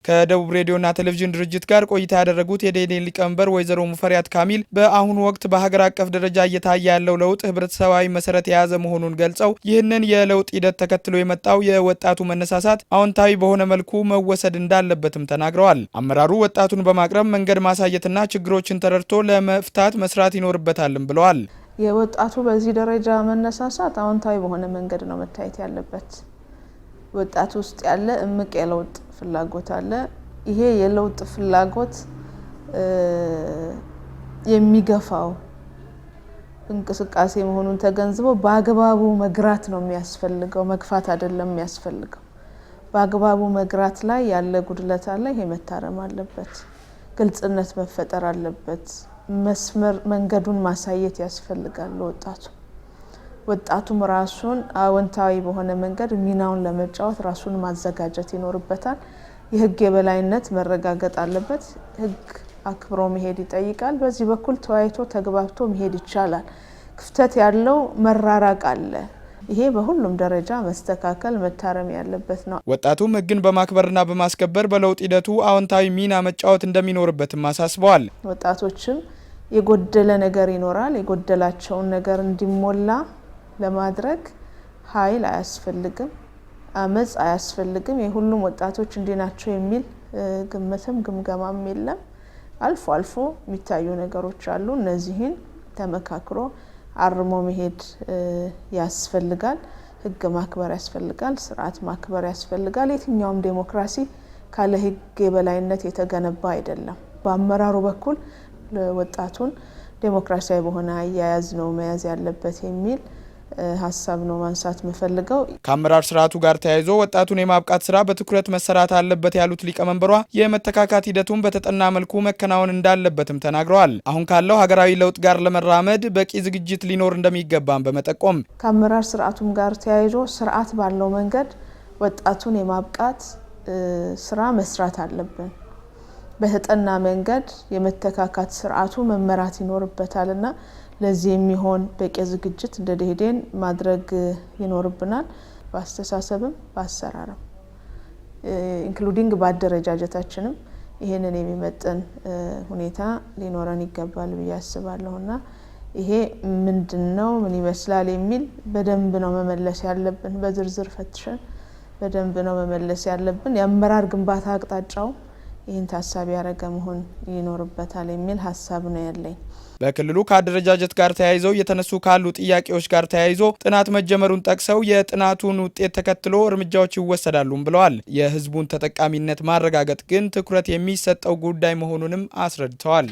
ከደቡብ ሬዲዮና ቴሌቪዥን ድርጅት ጋር ቆይታ ያደረጉት የደኢህዴን ሊቀመንበር ወይዘሮ ሙፈሪያት ካሚል በአሁኑ ወቅት በሀገር አቀፍ ደረጃ እየታየ ያለው ለውጥ ህብረተሰባዊ መሰረት የያዘ መሆኑን ገልጸው ይህንን የለውጥ ሂደት ተከትሎ የመጣው የወጣቱ መነሳሳት አዎንታዊ በሆነ መልኩ መወሰድ እንዳለበትም ተናግረዋል። አመራሩ ወጣቱን በማቅረብ መንገድ ማሳየትና ችግሮችን ተረድቶ ለመፍታት መስራት ይኖርበታልም ብለዋል። የወጣቱ በዚህ ደረጃ መነሳሳት አዎንታዊ በሆነ መንገድ ነው መታየት ያለበት። ወጣቱ ውስጥ ያለ እምቅ የለውጥ ፍላጎት አለ። ይሄ የለውጥ ፍላጎት የሚገፋው እንቅስቃሴ መሆኑን ተገንዝቦ በአግባቡ መግራት ነው የሚያስፈልገው፣ መግፋት አይደለም የሚያስፈልገው። በአግባቡ መግራት ላይ ያለ ጉድለት አለ። ይሄ መታረም አለበት። ግልጽነት መፈጠር አለበት። መስመር መንገዱን ማሳየት ያስፈልጋል። ወጣቱም ራሱን አዎንታዊ በሆነ መንገድ ሚናውን ለመጫወት ራሱን ማዘጋጀት ይኖርበታል። የህግ የበላይነት መረጋገጥ አለበት። ህግ አክብሮ መሄድ ይጠይቃል። በዚህ በኩል ተወያይቶ ተግባብቶ መሄድ ይቻላል። ክፍተት ያለው መራራቅ አለ። ይሄ በሁሉም ደረጃ መስተካከል መታረም ያለበት ነው። ወጣቱም ህግን በማክበርና በማስከበር በለውጥ ሂደቱ አዎንታዊ ሚና መጫወት እንደሚኖርበትም አሳስበዋል። ወጣቶችም የጎደለ ነገር ይኖራል። የጎደላቸውን ነገር እንዲሞላ ለማድረግ ኃይል አያስፈልግም፣ አመጽ አያስፈልግም። የሁሉም ወጣቶች እንዲናቸው የሚል ግምትም ግምገማም የለም። አልፎ አልፎ የሚታዩ ነገሮች አሉ። እነዚህን ተመካክሮ አርሞ መሄድ ያስፈልጋል። ህግ ማክበር ያስፈልጋል። ስርዓት ማክበር ያስፈልጋል። የትኛውም ዴሞክራሲ ካለ ህግ የበላይነት የተገነባ አይደለም። በአመራሩ በኩል ወጣቱን ዴሞክራሲያዊ በሆነ አያያዝ ነው መያዝ ያለበት የሚል ሀሳብ ነው ማንሳት መፈልገው። ከአመራር ስርዓቱ ጋር ተያይዞ ወጣቱን የማብቃት ስራ በትኩረት መሰራት አለበት ያሉት ሊቀመንበሯ የመተካካት ሂደቱን በተጠና መልኩ መከናወን እንዳለበትም ተናግረዋል። አሁን ካለው ሀገራዊ ለውጥ ጋር ለመራመድ በቂ ዝግጅት ሊኖር እንደሚገባም በመጠቆም ከአመራር ስርዓቱም ጋር ተያይዞ ስርዓት ባለው መንገድ ወጣቱን የማብቃት ስራ መስራት አለብን። በተጠና መንገድ የመተካካት ስርዓቱ መመራት ይኖርበታልና ለዚህ የሚሆን በቂ ዝግጅት እንደ ደኢህዴን ማድረግ ይኖርብናል። በአስተሳሰብም በአሰራርም ኢንክሉዲንግ በአደረጃጀታችንም ይሄንን የሚመጥን ሁኔታ ሊኖረን ይገባል ብዬ አስባለሁና ይሄ ምንድነው ምን ይመስላል የሚል በደንብ ነው መመለስ ያለብን። በዝርዝር ፈትሸን በደንብ ነው መመለስ ያለብን። የአመራር ግንባታ አቅጣጫው ይህን ታሳቢ ያደረገ መሆን ይኖርበታል የሚል ሀሳብ ነው ያለኝ። በክልሉ ከአደረጃጀት ጋር ተያይዘው የተነሱ ካሉ ጥያቄዎች ጋር ተያይዞ ጥናት መጀመሩን ጠቅሰው የጥናቱን ውጤት ተከትሎ እርምጃዎች ይወሰዳሉም ብለዋል። የህዝቡን ተጠቃሚነት ማረጋገጥ ግን ትኩረት የሚሰጠው ጉዳይ መሆኑንም አስረድተዋል።